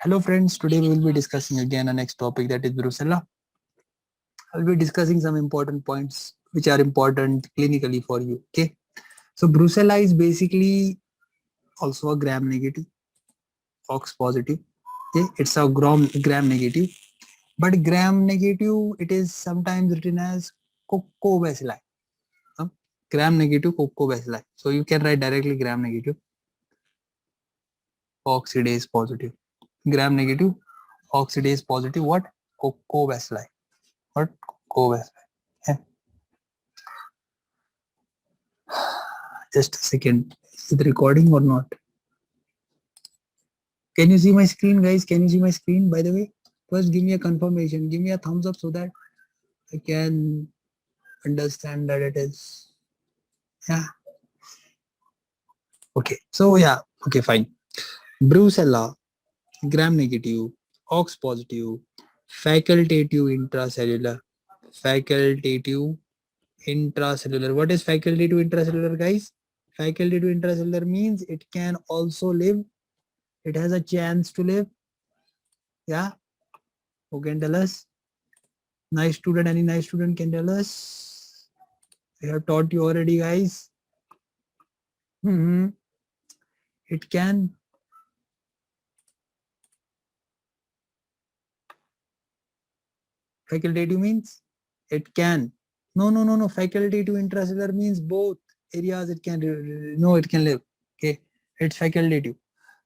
Hello friends, today we will be discussing again our next topic, that is brucella. I'll be discussing some important points which are important clinically for you. Okay. So brucella is basically also a gram negative, ox positive. Okay. It's a gram negative, but gram negative it is sometimes written as coccobacilli. huh? Gram negative coccobacilli. So you can write directly gram negative, oxidase positive. Gram negative, oxidase positive. What? Coccobacilli. What? Coccobacilli. Yeah. Just a second. Is it recording or not? Can you see my screen, guys? Can you see my screen, by the way? First, give me a confirmation. Give me a thumbs up so that I can understand that it is. Yeah. Okay. So, yeah. Okay, fine. Brucella, gram negative, ox positive, facultative intracellular. Facultative intracellular. What is facultative intracellular, guys? Facultative intracellular means it can also live. It has a chance to live. Yeah. Who can tell us? Nice student, any nice student can tell us. I have taught you already, guys. It can. Facultative means it can. No. Facultative intracellular means both areas it can. No, it can live. Okay, it's facultative.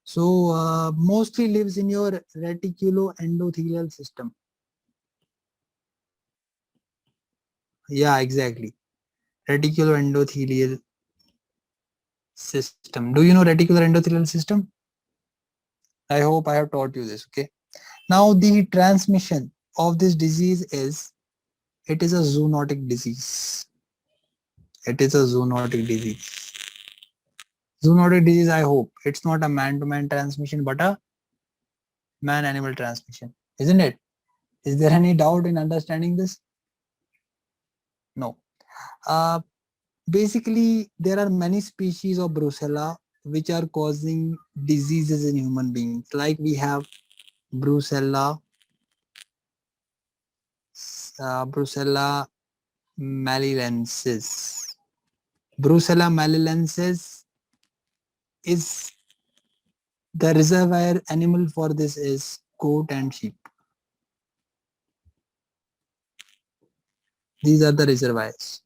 So mostly lives in your reticuloendothelial system. Yeah, exactly. Reticuloendothelial system. Do you know reticular endothelial system? I hope I have taught you this. Okay. Now the transmission of this disease is, it is a zoonotic disease. It is a zoonotic disease. Zoonotic disease, I hope it's not a man-to-man transmission but a man-animal transmission, isn't it? Is there any doubt in understanding this? No. Uh, Basically, there are many species of brucella which are causing diseases in human beings. Like we have brucella, brucella malillensis. Brucella malillensis is, the reservoir animal for this is goat and sheep. These are the reservoirs.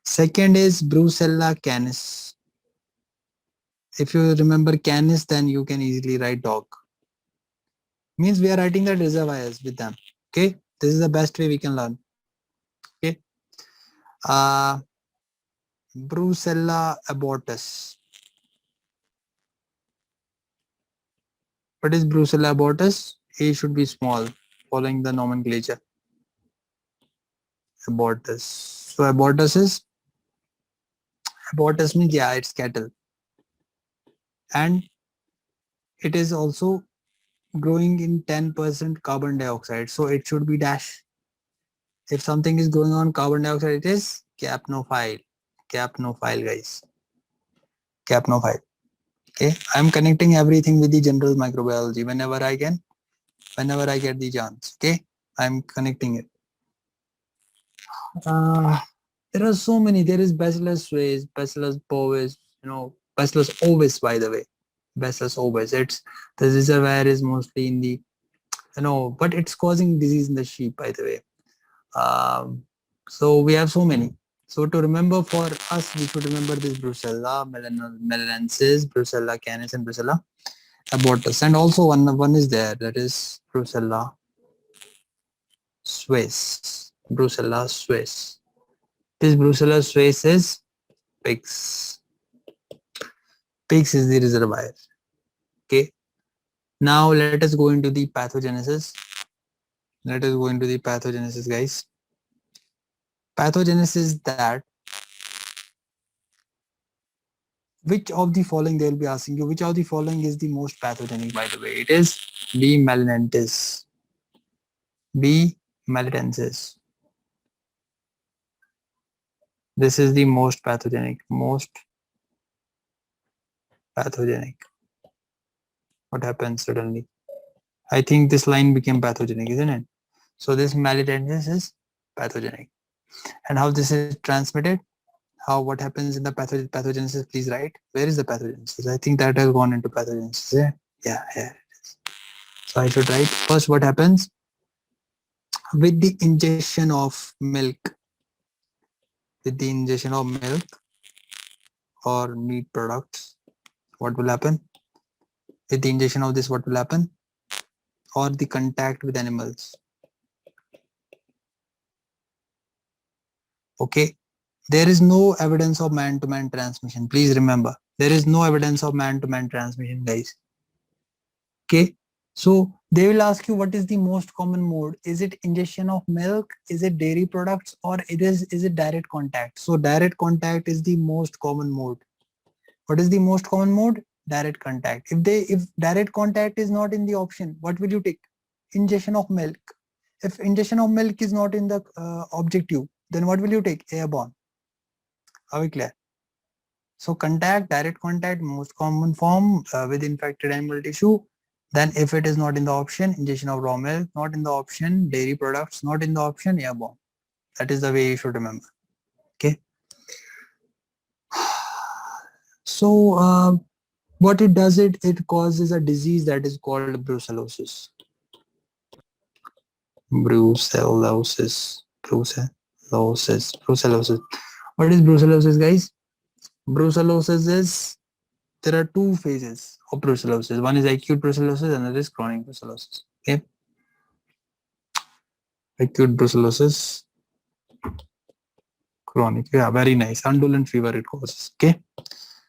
Second is Brucella canis. If you remember canis, then you can easily write dog. Means we are writing the reservoirs with them. Okay, this is the best way we can learn. Okay, uh, Brucella abortus. What is Brucella abortus? A should be small, following the nomenclature. Abortus. So abortus means, yeah, it's cattle, and it is also growing in 10% carbon dioxide. So it should be dash. If something is growing on carbon dioxide, it is capnophile. Capnophile, guys. Capnophile. Okay. I'm connecting everything with the general microbiology whenever I can, whenever I get the chance. Okay. I'm connecting it. Uh, there are so many. There is Bacillus suis, Bacillus bovis, Bacillus ovis, by the way. Bacillus ovis. It's, the reservoir is mostly in the, but it's causing disease in the sheep, by the way. So we have so many. So to remember for us, we should remember this Brucella melanoensis, Brucella canis, and Brucella abortus. And also one is there, that is Brucella suis. Brucella suis. This Brucella suis is pigs. Pigs is the reservoir. Okay. Now let us go into the pathogenesis. Let us go into the pathogenesis, guys. Pathogenesis is that, which of the following, they will be asking you, which of the following is the most pathogenic, by the way? It is B. melanoensis. B. melanoensis. This is the most pathogenic. Most pathogenic. What happens suddenly? I think this line became pathogenic, isn't it? So this melanogenesis is pathogenic. And how this is transmitted? How, what happens in the pathogenesis? Please write. Where is the pathogenesis? I think that has gone into pathogenesis. Yeah, yeah, yeah. So I should write first what happens with the ingestion of milk. With the ingestion of milk or meat products, what will happen? With the ingestion of this, what will happen? Or the contact with animals. Okay, there is no evidence of man-to-man transmission. Please remember, there is no evidence of man-to-man transmission, guys. Okay, so they will ask you what is the most common mode. Is it ingestion of milk? Is it dairy products? Or is it direct contact? So direct contact is the most common mode. What is the most common mode? Direct contact. If direct contact is not in the option, what will you take? Ingestion of milk. If ingestion of milk is not in the objective, then what will you take? Airborne. Are we clear? So contact, direct contact, most common form with infected animal tissue. Then if it is not in the option, ingestion of raw milk, not in the option, dairy products, not in the option, airborne. That is the way you should remember. Okay. So what it does, it causes a disease that is called brucellosis. Brucellosis. Brucellosis. What is brucellosis, guys? Brucellosis is, there are two phases of brucellosis. One is acute brucellosis, another is chronic brucellosis. Okay. Acute brucellosis, chronic. Yeah, very nice. Undulant fever it causes. Okay.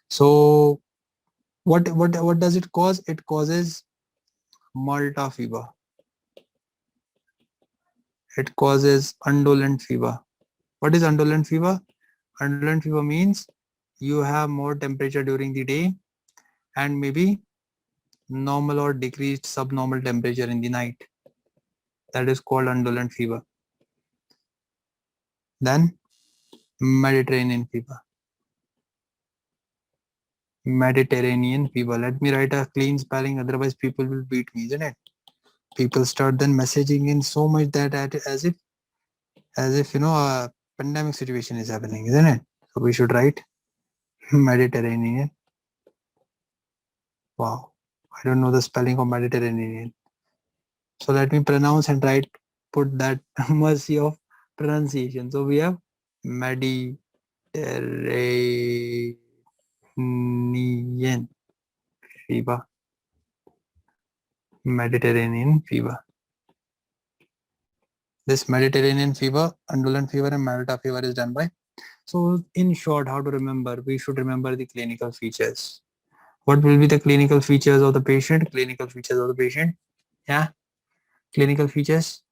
So what does it cause? It causes Malta fever. It causes undulant fever. What is undulant fever? Undulant fever means you have more temperature during the day and maybe normal or decreased subnormal temperature in the night. That is called undulant fever. Then Mediterranean fever. Mediterranean fever. Let me write a clean spelling, otherwise people will beat me, isn't it? People start then messaging in so much that as if you know a pandemic situation is happening, isn't it? So we should write Mediterranean. Wow, I don't know the spelling of Mediterranean. So let me pronounce and write, put that mercy of pronunciation. So we have Mediterranean fever. Mediterranean fever. This Mediterranean fever, undulant fever and Malta fever is done by. So in short, how to remember? We should remember the clinical features. What will be the clinical features of the patient? Clinical features of the patient. Yeah. Clinical features.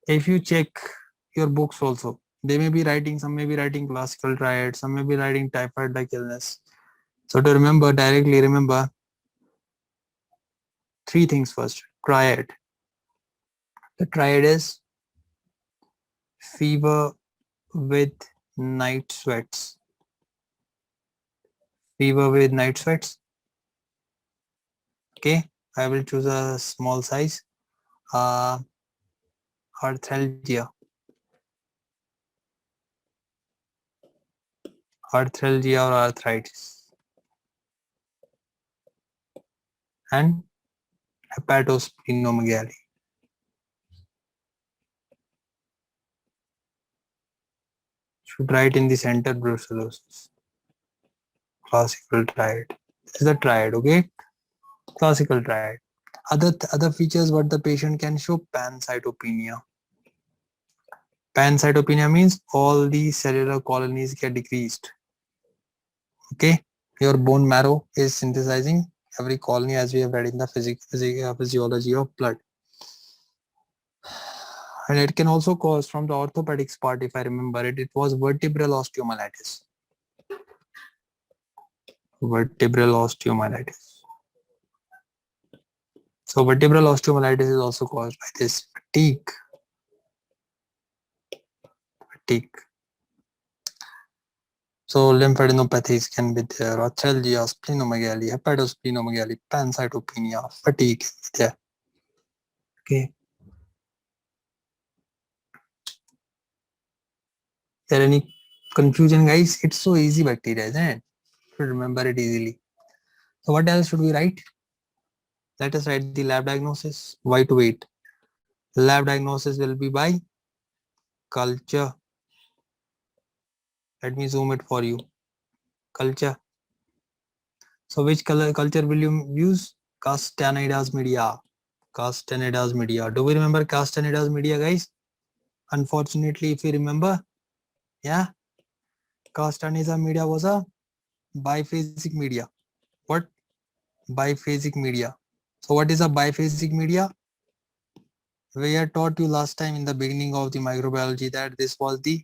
If you check your books also, they may be writing, some may be writing classical triad, some may be writing typhoid-like illness. So to remember, directly remember three things first. Triad. The triad is fever with night sweats. Fever with night sweats. Okay, I will choose a small size. Arthralgia. Arthralgia or arthritis. And hepatosplenomegaly. Should write in the center brucellosis. Classical triad. This is a triad, okay? Classical triad. Other features what the patient can show: pancytopenia. Pancytopenia means all the cellular colonies get decreased. Okay, your bone marrow is synthesizing every colony, as we have read in the physiology of blood. And it can also cause, from the orthopedics part, if I remember it, it was vertebral osteomyelitis. Vertebral osteomyelitis. So vertebral osteomyelitis is also caused by this fatigue. Fatigue. So lymphadenopathies can be there, arthralgia, splenomegaly, hepatosplenomegaly, pancytopenia, fatigue can be there. Okay. There any confusion, guys? It's so easy bacteria, isn't it? Should remember it easily. So what else should we write? Let us write the lab diagnosis. Why to wait? Lab diagnosis will be by culture. Let me zoom it for you. Culture. So which color culture will you use? Castaneida's media. Castaneida's media. Do we remember Castaneida's media, guys? Unfortunately, if you remember, yeah, Castaneda media was a biphasic media. What? Biphasic media. So what is a biphasic media? We had taught you last time in the beginning of the microbiology that this was the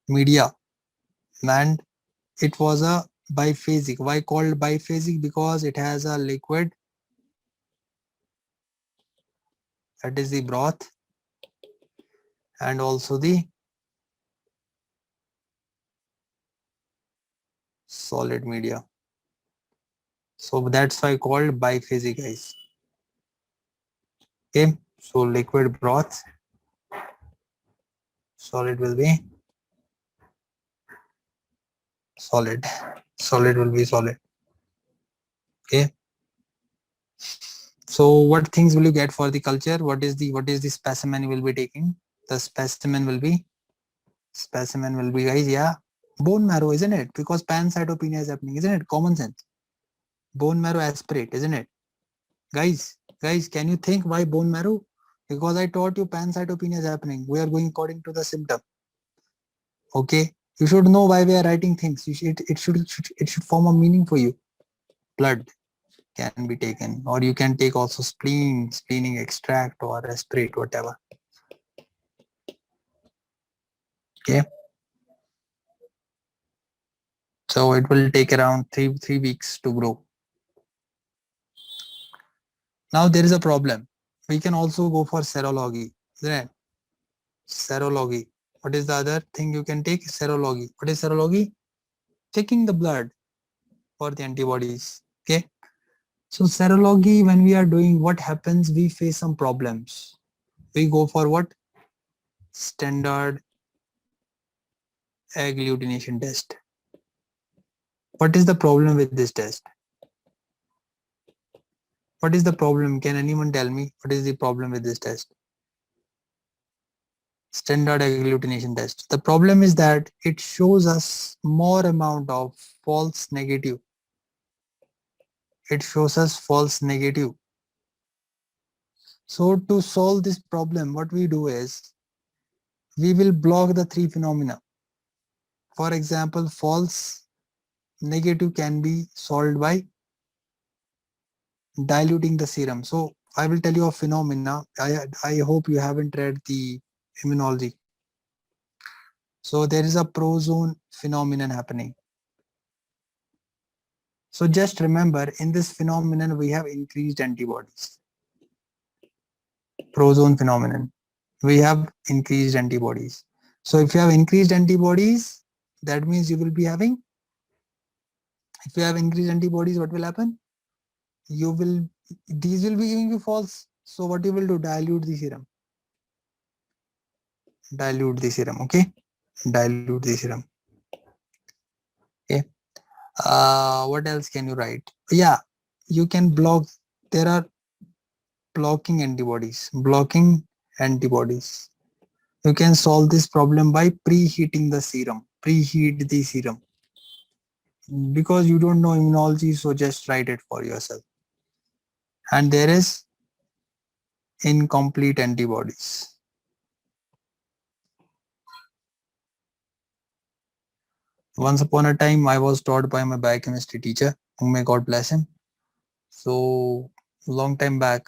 media and it was a biphasic. Why called biphasic? Because it has a liquid, that is the broth, and also the solid media. So that's why called biphasic, guys. Okay, so liquid broth, solid will be solid, solid will be solid. Okay, so what things will you get for the culture? What is the specimen you will be taking? The specimen will be, guys, yeah, bone marrow, isn't it? Because pancytopenia is happening, isn't it? Common sense. Bone marrow aspirate, isn't it? Guys, can you think why bone marrow? Because I taught you pancytopenia is happening. We are going according to the symptom. Okay, you should know why we are writing things. It should form a meaning for you. Blood can be taken, or you can take also spleening extract or aspirate, whatever. Okay, so it will take around three weeks to grow. Now there is a problem. We can also go for serology, isn't it? Serology. What is the other thing you can take? Serology. What is serology? Checking the blood for the antibodies. Okay. So serology, when we are doing, what happens? We face some problems. We go for what? Standard agglutination test. What is the problem with this test? What is the problem? Can anyone tell me what is the problem with this test? Standard agglutination test. The problem is that it shows us more amount of false negative. It shows us false negative. So to solve this problem, what we do is we will block the three phenomena. For example, false negative can be solved by diluting the serum. So I will tell you a phenomena. I hope you haven't read the immunology. So there is a prozone phenomenon happening. So just remember, in this phenomenon we have increased antibodies. Prozone phenomenon. We have increased antibodies. So if you have increased antibodies, that means you will be having, if you have increased antibodies, what will happen? You will, these will be giving you false. So what you will do? Dilute the serum. Dilute the serum. Okay. Dilute the serum. Okay. What else can you write? Yeah, you can block. There are blocking antibodies. Blocking antibodies. You can solve this problem by preheating the serum. Preheat the serum. Because you don't know immunology, so just write it for yourself. And there is incomplete antibodies. Once upon a time, I was taught by my biochemistry teacher, whom may God bless him. So long time back,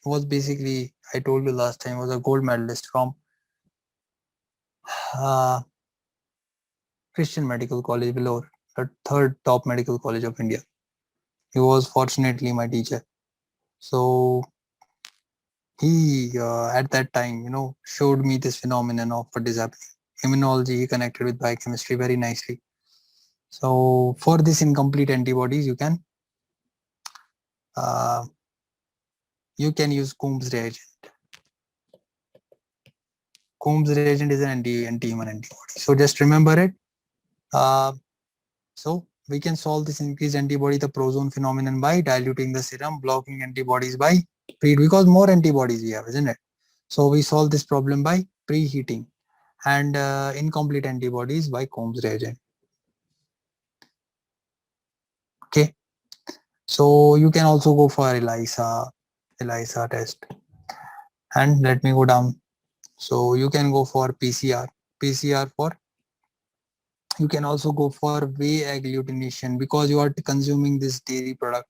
was basically, I told you last time, was a gold medalist from uh, Christian Medical College, below the third top medical college of India. He was fortunately my teacher. So he at that time, showed me this phenomenon of what is happening. immunology, he connected with biochemistry very nicely. So for this incomplete antibodies, uh, you can use Coombs reagent. Coombs reagent is an anti-human antibody. So just remember it. Uh, so we can solve this increased antibody, the prozone phenomenon, by diluting the serum, blocking antibodies by because more antibodies we have, isn't it? So we solve this problem by preheating, and incomplete antibodies by Coombs reagent. Okay. So you can also go for ELISA test. And let me go down. So you can go for PCR for, you can also go for whey agglutination, because you are consuming this dairy product.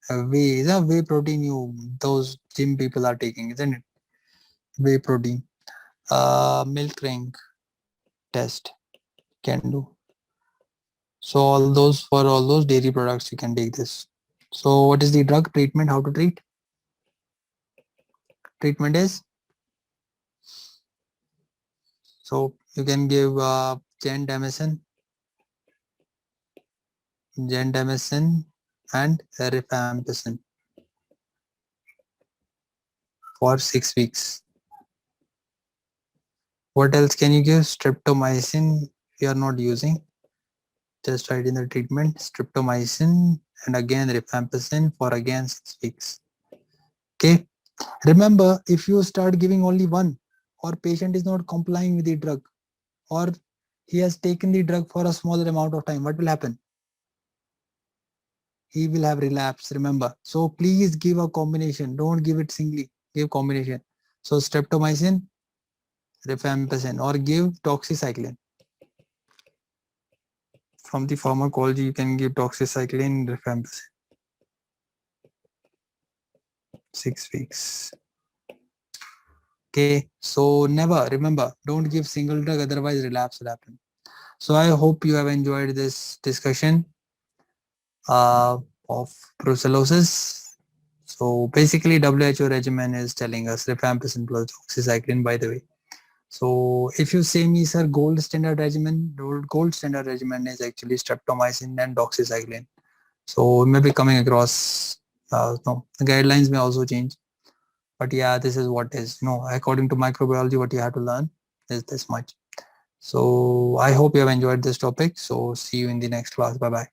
Whey is a whey protein, those gym people are taking, isn't it? Whey protein. Milk rank test can do. So for all those dairy products, you can take this. So what is the drug treatment? How to treat? Treatment is, so you can give gentamicin and rifampicin for 6 weeks. What else can you give? Streptomycin we are not using. Just write in the treatment streptomycin and again rifampicin for again 6 weeks. Okay. Remember, if you start giving only one, or patient is not complying with the drug, or he has taken the drug for a smaller amount of time, what will happen? He will have relapse, remember. So please give a combination. Don't give it singly. Give combination. So streptomycin, rifampicin, or give doxycycline. From the pharmacology, you can give doxycycline, rifampicin. 6 weeks. Okay, so never, remember, don't give single drug, otherwise relapse will happen. So I hope you have enjoyed this discussion of brucellosis. So basically WHO regimen is telling us rifampicin plus doxycycline, by the way. So if you say me, sir, gold standard regimen is actually streptomycin and doxycycline. So we may be coming across, no, the guidelines may also change. But yeah, this is what is, according to microbiology, what you have to learn is this much. So I hope you have enjoyed this topic. So see you in the next class. Bye-bye.